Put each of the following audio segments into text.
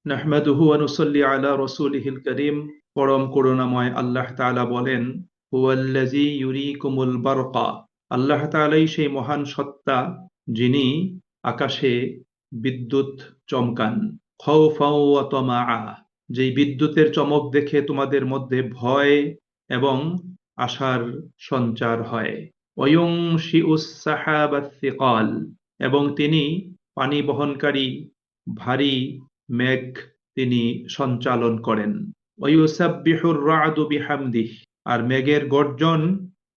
নাহমাদুহু ওয়া নুসাল্লি আলা রাসূলিহিল কারীম। পরম করুণাময় আল্লাহ তাআলা বলেন, হুয়াল্লাযী ইউরীকুমুল বারকা। আল্লাহ তাআলাই সেই মহান সত্তা যিনি আকাশে বিদ্যুৎ চমকান। খাউফাও ওয়া তামাআ, যেই বিদ্যুতের চমক দেখে তোমাদের মধ্যে ভয় এবং আশার সঞ্চার হয়। ওয়ায়ুনশিউস সাহাবাস সিকাল, এবং তিনি পানি বহনকারী ভারী মেঘ তিনি সঞ্চালন করেন। ওয়ায়ুসাব্বিহুর রা'দু বিহামদিহ, আর মেঘের গর্জন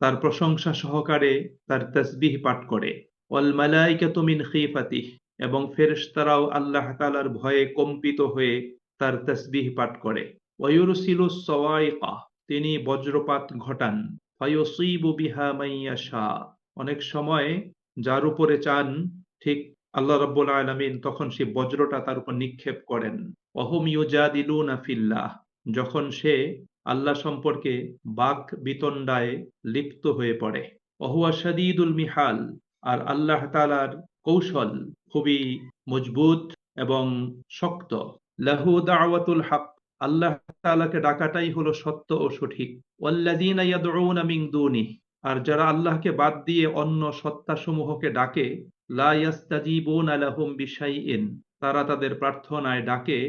তার প্রশংসা সহকারে তার তাসবিহ পাঠ করে। ওয়াল মালাইকাতু মিন খিফাতিহ, এবং ফেরেশতারাও আল্লাহ তাআলার ভয়ে কম্পিত হয়ে তার তাসবিহ পাঠ করে। ওয়ায়ুরসিলুস সাওয়াইকা, তিনি বজ্রপাত ঘটান। ফায়ুসীবু বিহা মান ইয়াশা, অনেক সময় যার উপরে চান ঠিক আল্লাহ রাব্বুল আলামিন তখন সেই বজ্রটা তার উপর নিক্ষেপ করেন। ওয়াহুম ইউজাদিলুনা ফিল্লাহ, যখন সে আল্লাহ সম্পর্কে বাক বিতণ্ডায় লিপ্ত হয়ে পড়ে। ওহুয়া শাদীদুল মিহাল, আর আল্লাহ তাআলার কৌশল খুবই মজবুত এবং শক্ত। লাহু দাওয়াতুল হক, আল্লাহ তাআলাকে ডাকাটাই হলো সত্য ও সঠিক। ওয়াল্লাযীনা ইয়াদউনা মিন দুনিহি, আর যারা আল্লাহকে বাদ দিয়ে অন্য সত্তাসমূহকে ডাকে, লা ইয়াস্তাজিবুনা লাহুম বিশাইইন, তারা তাদের প্রার্থনায় ডাকে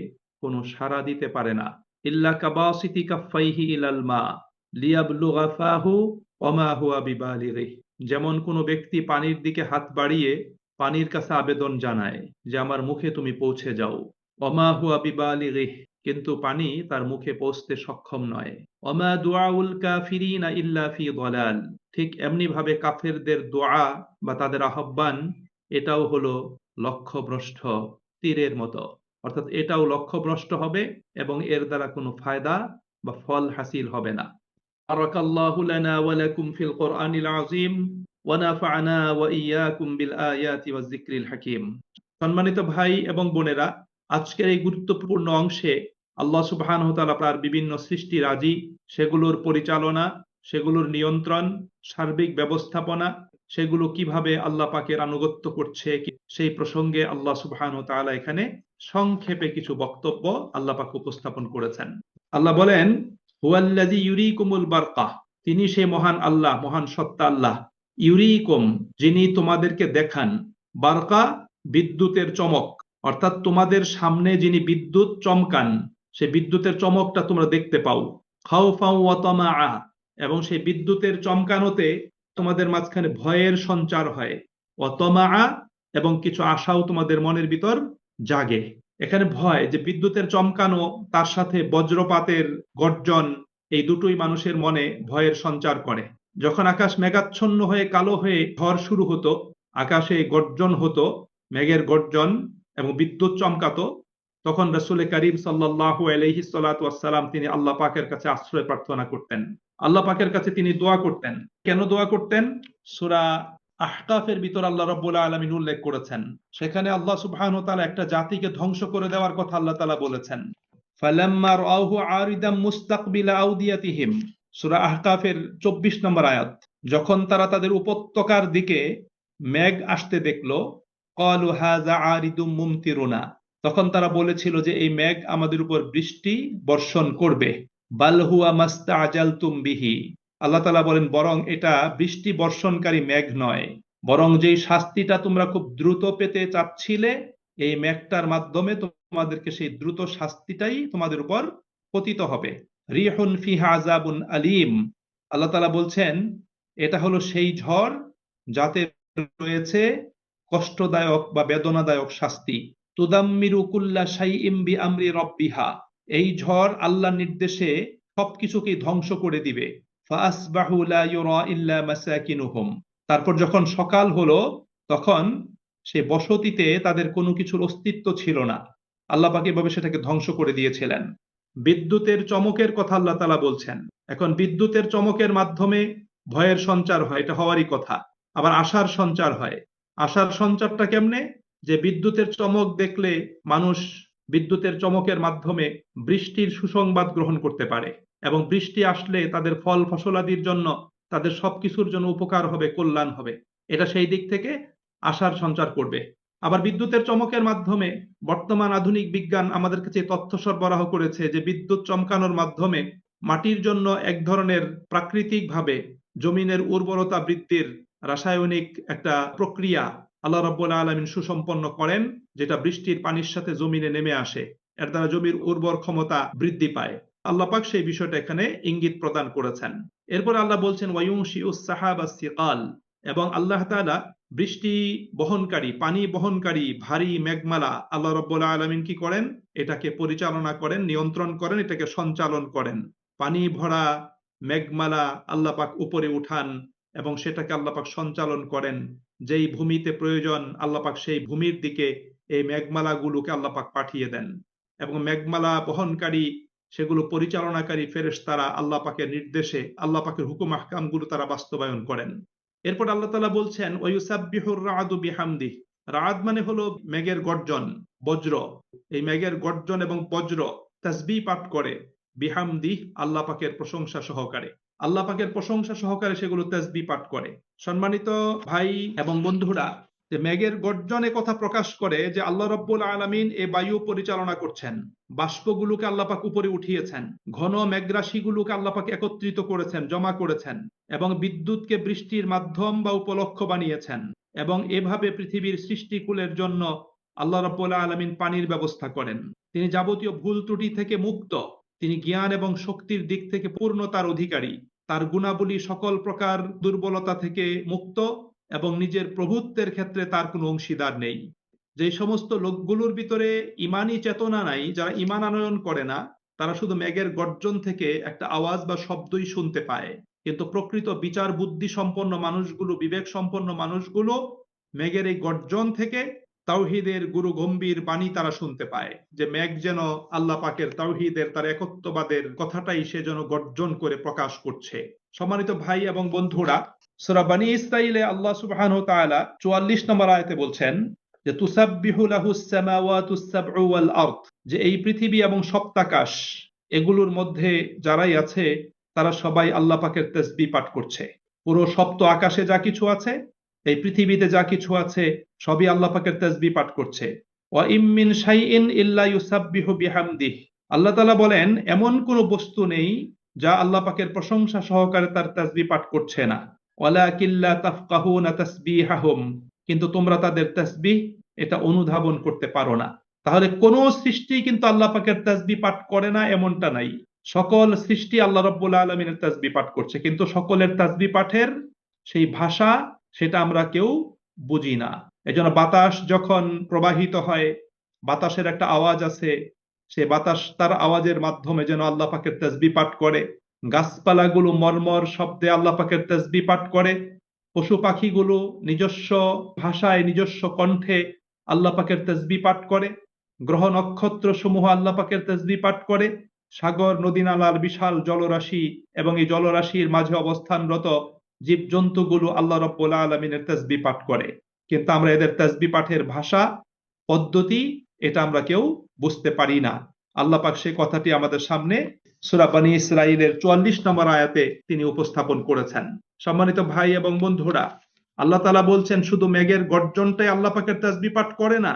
কোনো সাড়া দিতে পারে না। ইল্লা কাবাসিতি কাফাইহি ইলাল মা লিয়াবলুগা ফাহু ওমা হুয়া বিবালিগিহ, যেমন কোনো ব্যক্তি পানির দিকে হাত বাড়িয়ে পানির কাছে আবেদন জানায় যে আমার মুখে তুমি পৌঁছে যাও। ওমা হুয়া বিবালিগিহ, কিন্তু পানি তার মুখে পৌঁছতে সক্ষম নয়। ওমা দুআউল কাফিরিনা ইল্লা ফি দালাল, ঠিক এমনি ভাবে কাফেরদের দোয়া বা তাদের আহ্বান, এটাও হলো লক্ষ্যভ্রষ্ট তীরের মতো, অর্থাৎ এটাও লক্ষ্যভ্রষ্ট হবে এবং এর দ্বারা কোনো ফায়দা বা ফল হাসিল হবে না। বারাকাল্লাহু লানা ওয়া লাকুম ফিল কোরআনিল আযীম ওয়া নাফা'না ওয়া ইয়্যাকুম বিল আয়াতি ওয়াজ যিকরিল হাকীম। সম্মানিত ভাই এবং বোনেরা, আজকের এই গুরুত্বপূর্ণ অংশে আল্লাহ সুবহানাহু ওয়া তাআলা তার বিভিন্ন সৃষ্টিরাজি, সেগুলোর পরিচালনা, সেগুলোর নিয়ন্ত্রণ, সার্বিক ব্যবস্থাপনা, সেগুলো কিভাবে আল্লাহ পাকের আনুগত্য করছে, সেই প্রসঙ্গে আল্লাহ সুবহানাহু ওয়া তাআলা এখানে সংক্ষেপে কিছু বক্তব্য আল্লাহ পাক উপস্থাপন করেছেন। আল্লাহ বলেন, হুয়াল্লাযী ইউরীকুমুল বারকা, তিনি সেই মহান আল্লাহ, মহান সত্তা আল্লাহ। ইউরীকুম, যিনি তোমাদেরকে দেখান। বারকা, বিদ্যুতের চমক, অর্থাৎ তোমাদের সামনে যিনি বিদ্যুৎ চমকান, সে বিদ্যুতের চমকটা তোমরা দেখতে পাও। খাউফাও ওয়া তামাআ, এবং সেই বিদ্যুতের চমকানোতে তোমাদের মাঝখানে ভয়ের সঞ্চার হয়। ওয়া তামাআ, এবং কিছু আশাও তোমাদের মনের ভিতর জাগে। এখানে ভয়, যে বিদ্যুতের চমকানো তার সাথে বজ্রপাতের গর্জন, এই দুটোই মানুষের মনে ভয়ের সঞ্চার করে। যখন আকাশ মেঘাচ্ছন্ন হয়ে কালো হয়ে ঝড় শুরু হতো, আকাশে গর্জন হতো, মেঘের গর্জন এবং বিদ্যুৎ চমকাতো, তখন রাসূল করিম সাল্লাল্লাহু আলাইহি সাল্লাতু ওয়াসসালাম তিনি আল্লাহ পাকের কাছে আশ্রয় প্রার্থনা করতেন, আল্লাহ পাকের কাছে তিনি দোয়া করতেন। কেন দোয়া করতেন? সূরা আহকাফের ভিতর আল্লাহ রাব্বুল আলামিন উল্লেখ করেছেন, সেখানে আল্লাহ সুবহানাহু ওয়া তাআলা একটা জাতিকে ধ্বংস করে দেওয়ার কথা আল্লাহ তাআলা বলেছেন। ফালাম্মা রাআহু আরিদাম মুস্তাকবিলা আউদিয়াতিহিম, সূরা আহকাফের 24 নম্বর আয়াত। যখন তারা তাদের উপত্যকার দিকে মেঘ আসতে দেখলো, ক্বালু হাযা আরিদুম মুমতিরুনা, তখন তারা বলেছিল যে এই মেঘ আমাদের উপর বৃষ্টি বর্ষণ করবে। বাল হুয়া মাস্তাআজালতুম বিহি, আল্লাহ তাআলা বলেন বরং এটা বৃষ্টি বর্ষণকারী মেঘ নয়, বরং যেই শাস্তিটা তোমরা খুব দ্রুত পেতে চাচ্ছিলে, এই মেঘটার মাধ্যমে তোমাদেরকে সেই দ্রুত শাস্তিটাই তোমাদের উপর পতিত হবে। রিহুন ফিহা আযাবুন আলীম, আল্লাহ তাআলা বলছেন এটা হলো সেই ঝড় যাতে রয়েছে কষ্টদায়ক বা বেদনাদায়ক শাস্তি। তুদাম্মিরু কুল্লা শাইইম বিআমরি রাব্বিহা, এই ঝড় আল্লাহর নির্দেশে সবকিছুকে ধ্বংস করে দিবে। ফাআসবাহু লা ইউরা ইল্লা মাসাকিনুহুম, তারপর যখন সকাল হলো তখন সে বসতিতে তাদের কোনো কিছুর অস্তিত্ব ছিল না। আল্লাহ পাক এভাবে সেটাকে ধ্বংস করে দিয়েছিলেন। বিদ্যুতের চমকের কথা আল্লাহ তাআলা বলছেন। এখন বিদ্যুতের চমকের মাধ্যমে ভয়ের সঞ্চার হয়, এটা হওয়ারই কথা। আবার আশার সঞ্চার হয়। আশার সঞ্চারটা কেমনে? যে বিদ্যুতের চমক দেখলে মানুষ বিদ্যুতের চমকের মাধ্যমে বৃষ্টির সুসংবাদ গ্রহণ করতে পারে, এবং বৃষ্টি আসলে তাদের ফল ফসলাদির জন্য, তাদের সবকিছুর জন্য উপকার হবে, কল্যাণ হবে। এটা সেই দিক থেকে আশার সঞ্চার করবে। আবার বিদ্যুতের চমকের মাধ্যমে বর্তমান আধুনিক বিজ্ঞান আমাদের কাছে তথ্য সরবরাহ করেছে যে বিদ্যুৎ চমকানোর মাধ্যমে মাটির জন্য এক ধরনের প্রাকৃতিকভাবে জমিনের উর্বরতা বৃদ্ধির রাসায়নিক একটা প্রক্রিয়া আল্লাহ রাব্বুল আলামিন সুসম্পন্ন করেন, যেটা বৃষ্টির পানির সাথে জমিনে নেমে আসে। এর দ্বারা জমির উর্বর ক্ষমতা বৃদ্ধি পায়। আল্লাহ পাক সেই বিষয়টা এখানে ইঙ্গিত প্রদান করেছেন। এরপর আল্লাহ বলছেন ওয়ায়ুনশিউস সাহাবাস সিকাল, এবং আল্লাহ তাআলা বৃষ্টি বহনকারী, পানি বহনকারী ভারী মেঘমালা আল্লাহ রাব্বুল আলামিন কি করেন? এটাকে পরিচালনা করেন, নিয়ন্ত্রণ করেন, এটাকে সঞ্চালন করেন। পানি ভরা মেঘমালা আল্লাহ পাক উপরে উঠান এবং সেটাকে আল্লাহ পাক সঞ্চালন করেন। যেই ভূমিতে প্রয়োজন আল্লাহ পাক সেই ভূমির দিকে এই মেঘমালাগুলোকে আল্লাহ পাক পাঠিয়ে দেন, এবং মেঘমালা বহনকারী সেগুলো পরিচালনাকারী ফেরেশতারা আল্লাহ পাকের নির্দেশে আল্লাহ পাকের হুকুম আহকামগুলো তারা বাস্তবায়ন করেন। এরপর আল্লাহ তাআলা বলছেন ওয়ায়ুসাব্বিহুর রা'দু বিহামদিহ। রা'দ মানে হলো মেঘের গর্জন, বজ্র। এই মেঘের গর্জন এবং বজ্র তাসবিহ পাঠ করে বিহামদিহ, আল্লাহ পাকের প্রশংসা সহকারে। আল্লাহ পাকের প্রশংসা সহকারে সেগুলো তাসবিহ পাঠ করে। সম্মানিত ভাই এবং বন্ধুরা, যে মেঘের গর্জনে কথা প্রকাশ করে যে আল্লাহ রাব্বুল আলামিন এই বায়ু পরিচালনা করছেন, বাষ্পগুলোকে আল্লাহ পাক উপরে উঠিয়েছেন, ঘন মেঘরাশিগুলোকে আল্লাহ পাক একত্রিত করেছেন, জমা করেছেন, এবং বিদ্যুৎকে বৃষ্টির মাধ্যম বা উপলক্ষ্য বানিয়েছেন, এবং এভাবে পৃথিবীর সৃষ্টিকুলের জন্য আল্লাহ রাব্বুল আলামিন পানির ব্যবস্থা করেন। তিনি যাবতীয় ভুল ত্রুটি থেকে মুক্ত, তিনি জ্ঞান এবং শক্তির দিক থেকে পূর্ণতার অধিকারী, তার গুণাবলী সকল প্রকার দুর্বলতা থেকে মুক্ত, এবং নিজের প্রভুত্বের ক্ষেত্রে তার কোনো অংশীদার নেই। যে সমস্ত লোকগুলোর ভিতরে ইমানি চেতনা নাই, যারা ইমান আনয়ন করে না, তারা শুধু মেঘের গর্জন থেকে একটা আওয়াজ বা শব্দই শুনতে পায়। কিন্তু প্রকৃত বিচার বুদ্ধি সম্পন্ন মানুষগুলো, বিবেক সম্পন্ন মানুষগুলো মেঘের এই গর্জন থেকে তাওহীদের গুরু গম্ভীর বাণী তারা শুনতে পায়, যে মেঘ যেন আল্লাহ পাকের তাওহীদের, তার একত্ববাদের কথাটাই সে যেন গর্জন করে প্রকাশ করছে। সম্মানিত ভাই এবং বন্ধুরা, সূরা বনী ইসরাঈলে আল্লাহ সুবহানাহু ওয়া তাআলা ৪৪ নম্বর আয়াতে বলছেন যে তুসাব্বিহু লাহুস সামাওয়াতুস সাবউ ওয়াল আরদ, যে এই পৃথিবী এবং সপ্তাকাশ এগুলোর মধ্যে যারাই আছে তারা সবাই আল্লাহ পাকের তাসবিহ পাঠ করছে। পুরো সপ্ত আকাশে যা কিছু আছে, এই পৃথিবীতে যা কিছু আছে, সবই আল্লাহ পাকের তাসবিহ পাঠ করছে। ওয়া ইম মিন শাইইন ইল্লা ইউসাব্বিহু বিহামদিহ, আল্লাহ তাআলা বলেন এমন কোন বস্তু নেই যা আল্লাহ পাকের প্রশংসা সহকারে তার তাসবিহ পাঠ করছে না। ওয়ালাকিন লা তাফকাহুনা তাসবিহাহুম, কিন্তু তোমরা তাদের তাসবিহ এটা অনুধাবন করতে পারো না। তাহলে কোন সৃষ্টি কিন্তু আল্লাহ পাকের তাসবিহ পাঠ করে না এমনটা নাই। সকল সৃষ্টি আল্লাহ রাব্বুল আলামিনের তাসবিহ পাঠ করছে, কিন্তু সকলের তাসবিহ পাঠের সেই ভাষা সেটা আমরা কেউ বুঝি না। এজন্য বাতাস যখন প্রবাহিত হয়, বাতাসের একটা আওয়াজ আছে, সে বাতাস তার আওয়াজের মাধ্যমে যেন আল্লাহ পাকের তাসবিহ পাঠ করে। গাছপালাগুলো মর্মর শব্দে আল্লাহ পাকের তাসবিহ পাঠ করে। পশু পাখিগুলো নিজস্ব ভাষায়, নিজস্ব কণ্ঠে আল্লাহ পাকের তাসবিহ পাঠ করে। গ্রহ নক্ষত্র সমূহ আল্লাহ পাকের তাসবিহ পাঠ করে। সাগর নদী নালার বিশাল জলরাশি এবং এই জলরাশির মাঝে অবস্থানরত জীবজন্তুগুলো আল্লাহ রাব্বুল আলামিনের তাসবিহ পাঠ করে। কিন্তু আমরা এদের তাসবিহ পাঠের ভাষা, পদ্ধতি এটা আমরা কেউ বুঝতে পারি না। আল্লাহ পাক সেই কথাটি আমাদের সামনে সূরা বনী ইসরাঈলের ৪৪ নম্বর আয়াতে তিনি উপস্থাপন করেছেন। সম্মানিত ভাই এবং বন্ধুরা, আল্লাহ তাআলা বলছেন শুধু মেঘের গর্জনটাই আল্লাহ পাকের তাসবিহ পাঠ করে না,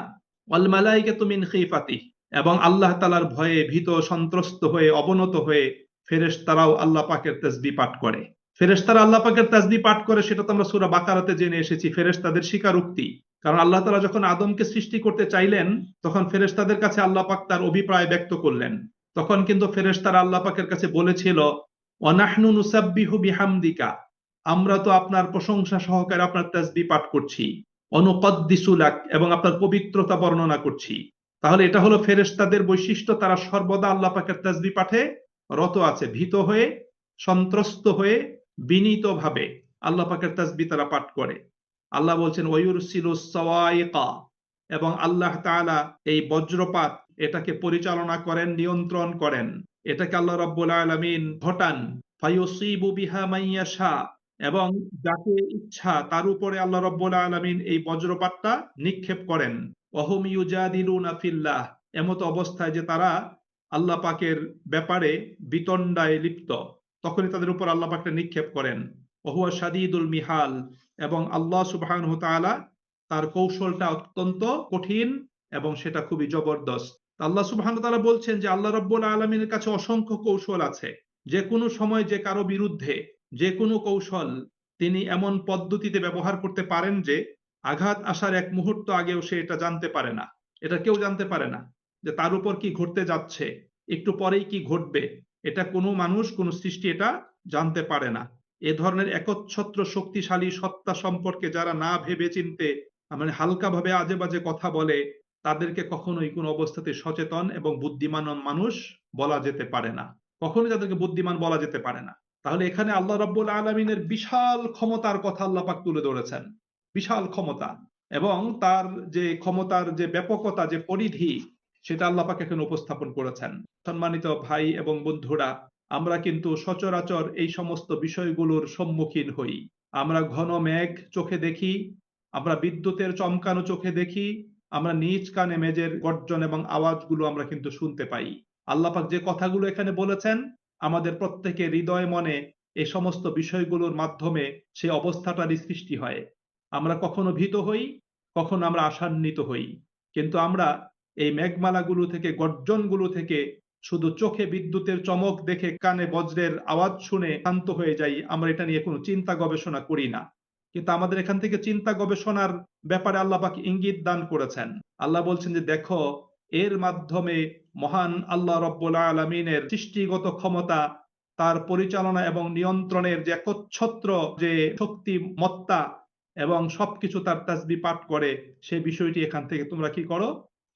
ওয়াল মালাইকাতু মিন খিফাতিহ, এবং আল্লাহ তাআলার ভয়ে ভীত, সন্ত্রস্ত হয়ে, অবনত হয়ে ফেরেশতারাও আল্লাহ পাকের তাসবিহ পাঠ করে। ফেরেশতারা আল্লাহ পাকের তাসবিহ পাঠ করে, সেটা তো আমরা সূরা বাকারাতে জেনে এসেছি, ফেরেশতাদের স্বীকারোক্তি। কারণ আল্লাহ তাআলা যখন আদমকে সৃষ্টি করতে চাইলেন, তখন ফেরেশতাদের কাছে আল্লাহ পাক তার অভিপ্রায় ব্যক্ত করলেন। তখন কিন্তু ফেরেশতারা আল্লাহ পাকের কাছে বলেছিল ওয়া নাহনু নুসাব্বিহু বিহামদিকা, আমরা তো আপনার প্রশংসা সহকারে আপনার তাসবিহ পাঠ করছি, অনুকদ্দিসু লাক, এবং আপনার পবিত্রতা বর্ণনা করছি। তাহলে এটা হলো ফেরেশতাদের বৈশিষ্ট্য, তারা সর্বদা আল্লাহ পাকের তাসবিহ পাঠে রত আছে, ভীত হয়ে, সন্ত্রস্ত হয়ে, বিনীতভাবে আল্লাহ পাকের তাসবিহ তারা পাঠ করে। আল্লাহ বলছেন ওয়ায়ুরসিলুস সাওয়াইকা, এবং আল্লাহ তাআলা এই বজ্রপাত এটাকে পরিচালনা করেন, নিয়ন্ত্রণ করেন। এটাকে আল্লাহ রাব্বুল আলামিন ঘটান। ফায়ুসিবু বিহা মাইয়াশা, এবং যাকে ইচ্ছা তার উপরে আল্লাহ রাব্বুল আলামিন এই বজ্রপাতটা নিক্ষেপ করেন। ওয়াহুম ইউজাদিলুনা ফিল্লাহ, এমত অবস্থায় যে তারা আল্লাহ পাকের ব্যাপারে বিতণ্ডায় লিপ্ত, তখনই তাদের উপর আল্লাহ পাকটা নিক্ষেপ করেন। ওহুয়া শাদীদুল মিহাল, এবং আল্লাহ সুবহানাহু ওয়া তাআলা তার কৌশলটা অত্যন্ত কঠিন এবং সেটা খুবই জবরদস্ত। আল্লাহ সুবহানাহু ওয়া তাআলা বলছেন যে আল্লাহ রাব্বুল আলামিনের কাছে অসংখ্য কৌশল আছে। যে কোনো সময় যে কারো বিরুদ্ধে যে কোনো কৌশল তিনি এমন পদ্ধতিতে ব্যবহার করতে পারেন যে আঘাত আসার এক মুহূর্ত আগেও সে এটা জানতে পারে না। এটা কেউ জানতে পারে না যে তার উপর কি ঘটতে যাচ্ছে, একটু পরেই কি ঘটবে। এটা কোনো মানুষ, কোনো সৃষ্টি এটা জানতে পারে না। এ ধরনের একচ্ছত্র শক্তিশালী সত্তা সম্পর্কে যারা না ভেবে চিনতে মানে হালকাভাবে আজে বাজে কথা বলে, তাদেরকে কখনোই কোনো অবস্থাতে সচেতন এবং বুদ্ধিমান মানুষ বলা যেতে পারে না। কখনোই তাদেরকে বুদ্ধিমান বলা যেতে পারে না। তাহলে এখানে আল্লাহ রাব্বুল আলামিনের বিশাল ক্ষমতার কথা আল্লাহ পাক তুলে ধরেছেন। বিশাল ক্ষমতা এবং তার যে ক্ষমতার যে ব্যাপকতা, যে পরিধি, সেটা আল্লাহ পাক এখানে উপস্থাপন করেছেন। সম্মানিত ভাই এবং বন্ধুরা, আমরা কিন্তু সচরাচর এই সমস্ত বিষয়গুলোর সম্মুখীন হই। আমরা ঘন মেঘ চোখে দেখি, আমরা বিদ্যুতের চমকানো চোখে দেখি, আমরা নিজ কানে মেঘের গর্জন এবং আওয়াজগুলো আমরা কিন্তু শুনতে পাই। আল্লাহ পাক যে কথাগুলো এখানে বলেছেন, আমাদের প্রত্যেকের হৃদয় মনে এই সমস্ত বিষয়গুলোর মাধ্যমে সে অবস্থাটারই সৃষ্টি হয়। আমরা কখনো ভীত হই, কখনো আমরা আশান্বিত হই। কিন্তু আমরা এই মেঘমালাগুলো থেকে, গর্জনগুলো থেকে শুধু চোখে বিদ্যুতের চমক দেখে, কানে বজ্রের আওয়াজ শুনে শান্ত হয়ে যাই। আমরা এটা নিয়ে কোনো চিন্তা গবেষণা করি না। কিন্তু আমাদের এখান থেকে চিন্তা গবেষণার ব্যাপারে আল্লাহ পাক ইঙ্গিত দান করেছেন। আল্লাহ বলছেন যে দেখো, এর মাধ্যমে মহান আল্লাহ রব্বুল আলামিনের সৃষ্টিগত ক্ষমতা, তার পরিচালনা এবং নিয়ন্ত্রণের যে একচ্ছত্র যে শক্তিমত্তা এবং সবকিছু তার তাসবিহ পাঠ করে, সেই বিষয়টি এখান থেকে তোমরা কি করো?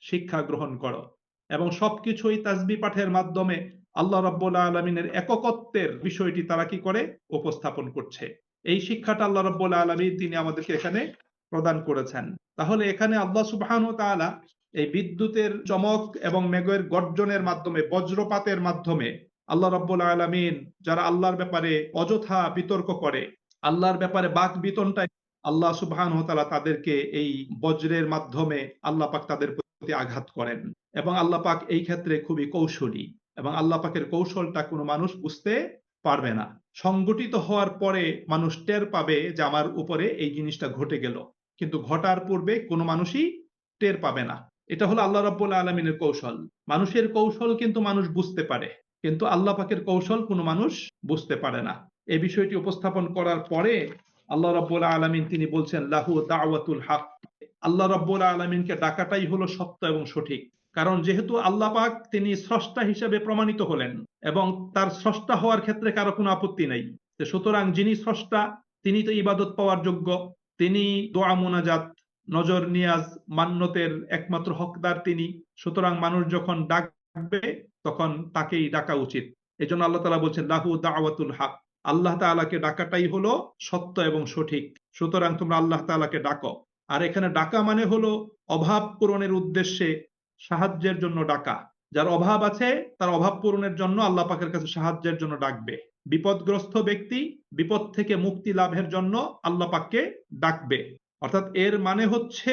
শিক্ষা গ্রহণ করো। এবং সবকিছুই তাসবিহ পাঠের মাধ্যমে আল্লাহ রাব্বুল আলামিনের এককত্বের বিষয়টি তারা কি করে? উপস্থাপন করছে। এই শিক্ষাটা আল্লাহ রাব্বুল আলামিন তিনি আমাদেরকে এখানে প্রদান করেছেন। তাহলে এখানে আল্লাহ সুবহানাহু ওয়া তাআলা এই বিদ্যুতের চমক এবং মেঘের গর্জনের মাধ্যমে, বজ্রপাতের মাধ্যমে আল্লাহ রাব্বুল আলামিন যারা আল্লাহর ব্যাপারে অযথা বিতর্ক করে, আল্লাহর ব্যাপারে বাক বিতণ্ডায়, আল্লাহ সুবহানাহু ওয়া তাআলা তাদেরকে এই বজ্রের মাধ্যমে আল্লাহ পাক তাদের প্রতি আঘাত করেন। এবং আল্লাহ পাক এই ক্ষেত্রে খুবই কৌশলী, এবং আল্লাহ পাকের কৌশলটা কোনো মানুষ বুঝতে পারবে না। সংগঠিত হওয়ার পরে মানুষ টের পাবে যে আমার উপরে এই জিনিসটা ঘটে গেল, কিন্তু ঘটার পূর্বে কোনো মানুষই টের পাবে না। এটা হলো আল্লাহ রাব্বুল আলামিনের কৌশল। মানুষের কৌশল কিন্তু মানুষ বুঝতে পারে, কিন্তু আল্লাহ পাকের কৌশল কোনো মানুষ বুঝতে পারে না। এই বিষয়টি উপস্থাপন করার পরে আল্লাহ রাব্বুল আলামিন তিনি বলছেন লাহু দাওয়াতুল হক। আল্লাহ রাব্বুল আলামিনকে ডাকাটাই হলো সত্য এবং সঠিক। কারণ যেহেতু আল্লাহ পাক তিনি স্রষ্টা হিসেবে প্রমাণিত হলেন এবং তার স্রষ্টা হওয়ার ক্ষেত্রে কারো কোনো আপত্তি নাই। সুতরাং যিনি স্রষ্টা তিনি তো ইবাদত পাওয়ার যোগ্য, তিনি দোয়া মোনাজাত, নজর নিয়াজ, মান্যতের একমাত্র হকদার তিনি। সুতরাং মানুষ যখন ডাকবে তখন তাকেই ডাকা উচিত। এই জন্য আল্লাহ তাআলা বলছেন লাহু দাওয়াতুল হক। আল্লাহ তাআলাকে ডাকাটাই হলো সত্য এবং সঠিক। সুতরাং তোমরা আল্লাহ তাআলাকে ডাকো। আর এখানে ডাকা মানে হলো অভাব পূরণের উদ্দেশ্যে সাহায্যের জন্য ডাকা। যার অভাব আছে তার অভাব পূরণের জন্য আল্লাহ পাকের কাছে সাহায্যের জন্য ডাকবে। বিপদগ্রস্ত ব্যক্তি বিপদ থেকে মুক্তি লাভের জন্য আল্লাহ পাককে ডাকবে। অর্থাৎ এর মানে হচ্ছে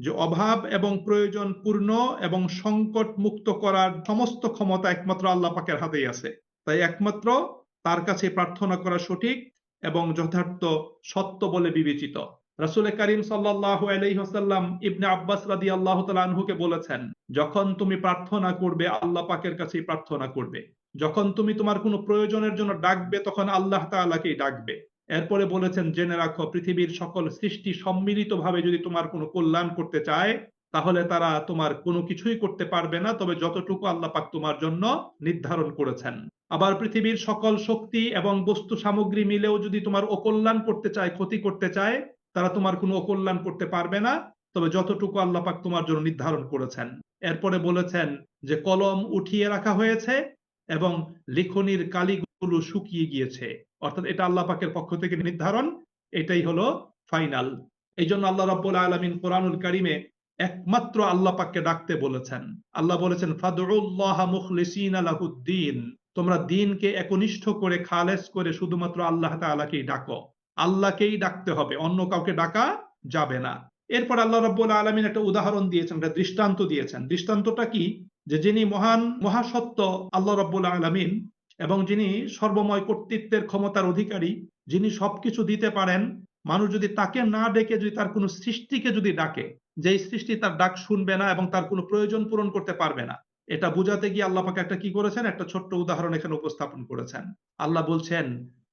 যে অভাব এবং প্রয়োজন পূর্ণ এবং সংকট মুক্ত করার সমস্ত ক্ষমতা একমাত্র আল্লাহ পাকের হাতেই আছে। তাই একমাত্র তার কাছে প্রার্থনা করা সঠিক এবং যথার্থ সত্য বলে বিবেচিত। রাসূল করিম সাল্লাল্লাহু আলাইহি ওয়াসাল্লাম ইবনে আব্বাস রাদিয়াল্লাহু তাআলা আনহুকে বলেছেন, যখন তুমি প্রার্থনা করবে আল্লাহ পাকের কাছেই প্রার্থনা করবে। যখন তুমি তোমার কোনো প্রয়োজনের জন্য ডাকবে তখন আল্লাহ তাআলাকেই ডাকবে। এরপরে বলেছেন, জেনে রাখো পৃথিবীর সকল সৃষ্টি সম্মিলিতভাবে যদি তোমার কোনো কল্যাণ করতে চায়, তাহলে তারা তোমার কোনো কিছুই করতে পারবে না, তবে যতটুকু আল্লাহ পাক তোমার জন্য নির্ধারণ করেছেন। আবার পৃথিবীর সকল শক্তি এবং বস্তু সামগ্রী মিলেও যদি তোমার অকল্যাণ করতে চায়, ক্ষতি করতে চায়, তারা তোমার কোনো অকল্যাণ করতে পারবে না, তবে যতটুকু আল্লাহ পাক তোমার জন্য নির্ধারণ করেছেন। এরপরে বলেছেন যে কলম উঠিয়ে রাখা হয়েছে এবং লিখনির কালিগুলো শুকিয়ে গিয়েছে। অর্থাৎ এটা আল্লাহ পাকের পক্ষ থেকে নির্ধারণ, এটাই হলো ফাইনাল। এই জন্য আল্লাহ রাব্বুল আলামিন কোরআনুল কারীমে একমাত্র আল্লাহ পাককে ডাকতে বলেছেন। আল্লাহ বলেছেন ফাদউল্লাহ মুখলিসিনা লাহুদ্দিন, তোমরা দ্বীনকে একনিষ্ঠ করে, খালেস করে শুধুমাত্র আল্লাহ তাআলাকেই ডাকো। আল্লাহকেই ডাকতে হবে, অন্য কাউকে ডাকা যাবে না। এরপর আল্লাহ রাব্বুল আলামিন একটা উদাহরণ দিয়েছেন, একটা দৃষ্টান্ত দিয়েছেন। দৃষ্টান্তটা কি? যে যিনি মহান মহাসত্য আল্লাহ রাব্বুল আলামিন এবং যিনি সর্বময় কর্তৃত্বের ক্ষমতার অধিকারী, যিনি সবকিছু দিতে পারেন, মানুষ যদি তাকে না ডেকে যদি তার কোনো সৃষ্টিকে যদি ডাকে, যেই সৃষ্টি তার ডাক শুনবে না এবং তার কোনো প্রয়োজন পূরণ করতে পারবে না, এটা বোঝাতে গিয়ে আল্লাহ পাক একটা কি করেছেন, একটা ছোট্ট উদাহরণ এখানে উপস্থাপন করেছেন। আল্লাহ বলছেন,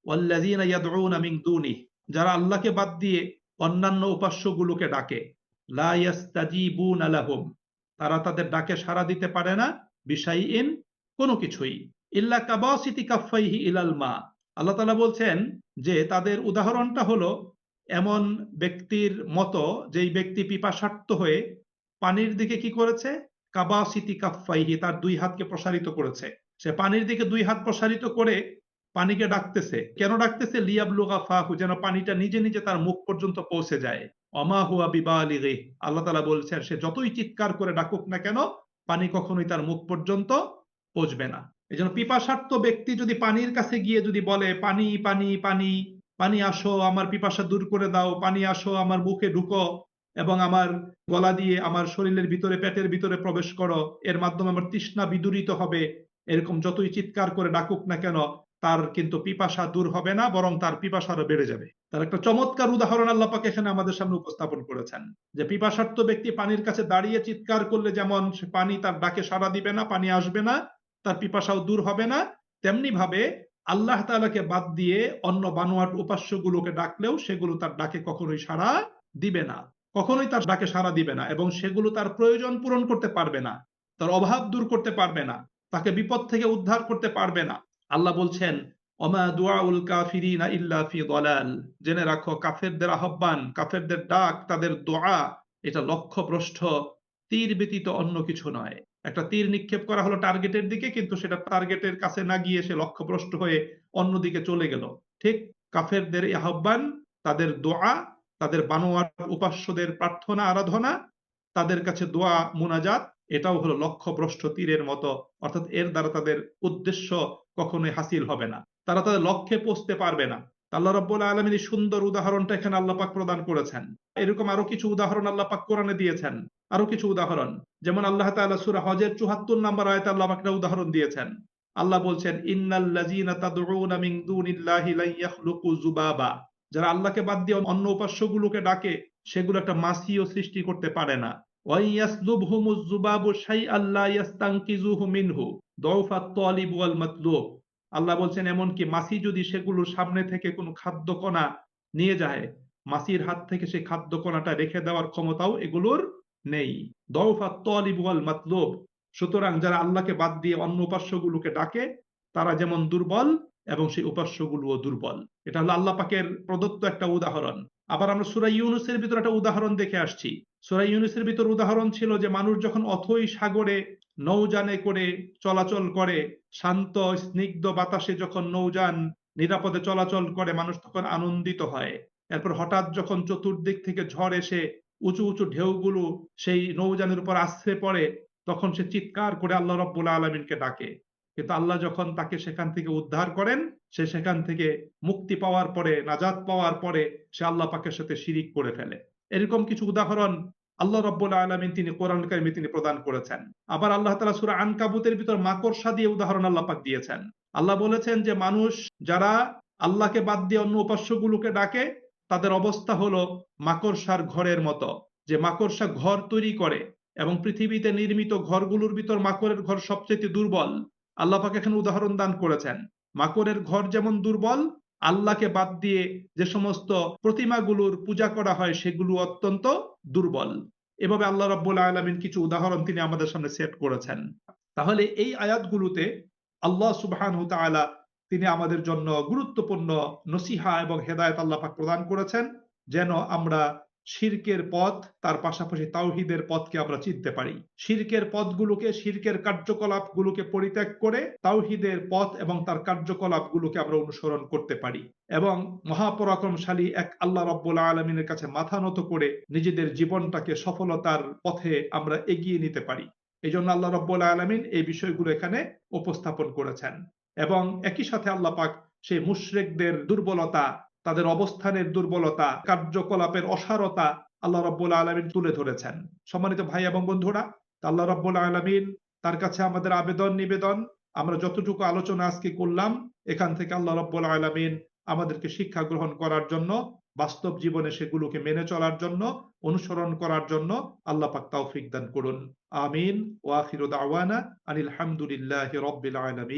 ওয়াল্লাযীনা ইয়াদউনা মিন দুনিহি, যারা আল্লাহকে বাদ দিয়ে অন্যান্য উপাস্যগুলোকে ডাকে, লা ইস্তাজিবুনা লাহুম, তারা তাদের ডাকে সাড়া দিতে পারে না, বিশাইইন, কোনো কিছুই, ইল্লা কাবাসিতি কাফাইহি ইলাল মা। আল্লাহ তাআলা বলছেন যে তাদের উদাহরণটা হলো এমন ব্যক্তির মতো, যেই ব্যক্তি পিপাসার্ত হয়ে পানির দিকে কি করেছে, কাবাসিতি কাফাইহি, তার দুই হাতকে প্রসারিত করেছে। সে পানির দিকে দুই হাত প্রসারিত করে পানিকে ডাকতেছে। কেন ডাকতেছে? লিয়াবলুগা ফাহু, যেন পানিটা নিজে নিজে তার মুখ পর্যন্ত পৌঁছে যায়। অমা হুয়া বিবালিগিহ, আল্লাহ তাআলা বলছেন সে যতই চিৎকার করে ডাকুক না কেন, পানি কখনোই তার মুখ পর্যন্ত পৌঁছবে না। এই জন্য পিপাসার্ত ব্যক্তি যদি পানির কাছে গিয়ে যদি বলে, পানি পানি পানি, পানি আসো আমার পিপাসা দূর করে দাও, পানি আসো আমার মুখে ঢুকো এবং আমার গলা দিয়ে আমার শরীরের ভিতরে, পেটের ভিতরে প্রবেশ করো, এর মাধ্যমে আমার তৃষ্ণা বিদূরিত হবে, এরকম যতই চিৎকার করে ডাকুক না কেন, তার কিন্তু পিপাসা দূর হবে না, বরং তার পিপাসা আরো বেড়ে যাবে। তার একটা চমৎকার উদাহরণ আল্লাহ পাক এখানে আমাদের সামনে উপস্থাপন করেছেন, যে পিপাসার্ত ব্যক্তি পানির কাছে দাঁড়িয়ে চিৎকার করলে যেমন সে পানি তার ডাকে সাড়া দিবে না, পানি আসবে না, তার পিপাসাও দূর হবে না, তেমনি ভাবে আল্লাহ তাআলাকে বাদ দিয়ে অন্য বানোয়াট উপাস্যগুলোকে ডাকলেও সেগুলো তার ডাকে কখনোই সাড়া দিবে না, কখনোই তার ডাকে সাড়া দিবে না, এবং সেগুলো তার প্রয়োজন পূরণ করতে পারবে না, তার অভাব দূর করতে পারবে না, তাকে বিপদ থেকে উদ্ধার করতে পারবে না। আল্লাহ বলছেন, ওমা দুআউল কাফিরিনা ইল্লা ফি দালাল, জেনে রাখো কাফেরদের আহ্বান, কাফেরদের ডাক, তাদের দোয়া, এটা লক্ষ্যভ্রষ্ট, তীর ব্যতীত অন্য কিছু নয়। একটা তীর নিক্ষেপ করা হলো টার্গেটের দিকে, কিন্তু সেটা টার্গেটের কাছে না গিয়ে সে লক্ষ্যভ্রষ্ট হয়ে অন্যদিকে চলে গেল। ঠিক কাফেরদের এই আহ্বান, তাদের দোয়া, তাদের বানোয়াট উপাস্যদের প্রার্থনা আরাধনা, তাদের কাছে দোয়া মুনাজাত, এটাও হলো লক্ষ্যভ্রষ্ট তীরের মতো, অর্থাৎ এর দ্বারা তাদের উদ্দেশ্য কখনোই হাসিল হবে না, তারা তাদের লক্ষ্যে পৌঁছতে পারবে না। আল্লাহ রাব্বুল আলামিন এই সুন্দর উদাহরণটা এখানে আল্লাহ পাক প্রদান করেছেন। এরকম আরো কিছু উদাহরণ আল্লাহ পাক কোরআনে দিয়েছেন। আরো কিছু উদাহরণ, যেমন আল্লাহ তাআলা সূরা হজের ৭৪ নম্বর আয়াতে আল্লাহ পাক একটা উদাহরণ দিয়েছেন। আল্লাহ বলছেন, ইন্নাল্লাযীনা তাদউনা মিন দুনিল্লাহি লা ইয়াখলুকু যুবাবা, যারা আল্লাহকে বাদ দিয়ে অন্য উপাস্যগুলোকে ডাকে, সেগুলো একটা মাছিও সৃষ্টি করতে পারে না। ওয়া ইয়াসলুবহুমুজ যুবাবু শাইআন লা ইয়াস্তানকিযুহু মিনহু দুআফাত তালিব ওয়াল মাতলুব। আল্লাহ বলছেন এমনকি মাছি যদি সেগুলোর সামনে থেকে কোনো খাদ্য কণা নিয়ে যায়, মাছির হাত থেকে সেই খাদ্য কণাটা রেখে দেওয়ার ক্ষমতাও এগুলোর নেই। দুআফাত তালিব ওয়াল মাতলুব, সুতরাং যারা আল্লাহকে বাদ দিয়ে অন্য উপাস্যগুলোকে ডাকে, তারা যেমন দুর্বল এবং সেই উপাস্যগুলোও দুর্বল। এটা হলো আল্লাহ পাকের প্রদত্ত একটা উদাহরণ। আবার আমরা সূরা ইউনূসের ভিতর একটা উদাহরণ দেখে আসছি। সূরা ইউনূসের ভিতর উদাহরণ ছিল যে মানুষ যখন অথই সাগরে নৌযানে করে চলাচল করে, শান্ত স্নিগ্ধ বাতাসে যখন নৌযান নিরাপদে চলাচল করে, মানুষ তখন আনন্দিত হয়। এরপর হঠাৎ যখন চতুর্দিক থেকে ঝড় এসে উঁচু উঁচু ঢেউগুলো সেই নৌযানের উপর আছড়ে পড়ে, তখন সে চিৎকার করে আল্লাহ রাব্বুল আলামিনকে ডাকে। কিন্তু আল্লাহ যখন তাকে সেখান থেকে উদ্ধার করেন, সে সেখান থেকে মুক্তি পাওয়ার পরে, নাজাত পাওয়ার পরে, সে আল্লাহ পাকের সাথে শিরিক করে ফেলে। এরকম কিছু উদাহরণ আল্লাহ রাব্বুল আলামিন তিনি কোরআন কারিমে তিনি প্রদান করেছেন। আবার আল্লাহ তাআলা সূরা আনকাবুতের ভিতর মাকড়সা দিয়ে উদাহরণ আল্লাহ পাক দিয়েছেন। আল্লাহ বলেছেন যে মানুষ যারা আল্লাহকে বাদ দিয়ে অন্য উপাস্যগুলোকে ডাকে, তাদের অবস্থা হলো মাকড়সার ঘরের মতো। যে মাকড়সা ঘর তৈরি করে এবং পৃথিবীতে নির্মিত ঘরগুলোর ভিতর মাকড়ের ঘর সবচেয়ে দুর্বল। আল্লাহ পাক এখানে উদাহরণ দান করেছেন, মাকড়ের ঘর যেমন দুর্বল, আল্লাহকে বাদ দিয়ে যে সমস্ত প্রতিমাগুলোর পূজা করা হয় সেগুলো অত্যন্ত দুর্বল। এভাবে আল্লাহ রাব্বুল আলামিন কিছু উদাহরণ তিনি আমাদের সামনে সেট করেছেন। তাহলে এই আয়াতগুলোতে আল্লাহ সুবহানাহু ওয়া তাআলা তিনি আমাদের জন্য গুরুত্বপূর্ণ নসিহা এবং হেদায়েত আল্লাহ পাক প্রদান করেছেন, যেন আমরা শিরকের পথ, তার পাশাপাশি তাওহীদের পথকে আমরা চিনতে পারি। শিরকের পথগুলোকে, শিরকের কার্যকলাপগুলোকে পরিত্যাগ করে তাওহীদের পথ এবং তার কার্যকলাপগুলোকে আমরা অনুসরণ করতে পারি, এবং মহাপরাক্রমশালী এক আল্লাহ রাব্বুল আলামিনের কাছে মাথা নত করে নিজেদের জীবনটাকে সফলতার পথে আমরা এগিয়ে নিতে পারি। এই জন্য আল্লাহ রাব্বুল আলামিন এই বিষয়গুলো এখানে উপস্থাপন করেছেন, এবং একই সাথে আল্লাহ পাক সেই মুশরিকদের দুর্বলতা, তাদের অবস্থানের দুর্বলতা, কার্যকলাপের অসারতা আল্লাহ রাব্বুল আলামিন তুলে ধরেছেন। সম্মানিত ভাই এবং বন্ধুরা, আল্লাহ রাব্বুল আলামিন তার কাছে আমাদের আবেদন নিবেদন, আমরা যতটুকু আলোচনা আজকে করলাম, এখান থেকে আল্লাহ রাব্বুল আলামিন আমাদেরকে শিক্ষা গ্রহণ করার জন্য বাস্তব জীবনে সেগুলোকে মেনে চলার জন্য, অনুসরণ করার জন্য আল্লাহ পাক তৌফিক দান করুন। আমিন। ওয়া আখিরু দাওয়ানা আনিল হামদুলিল্লাহি রাব্বিল আলামিন।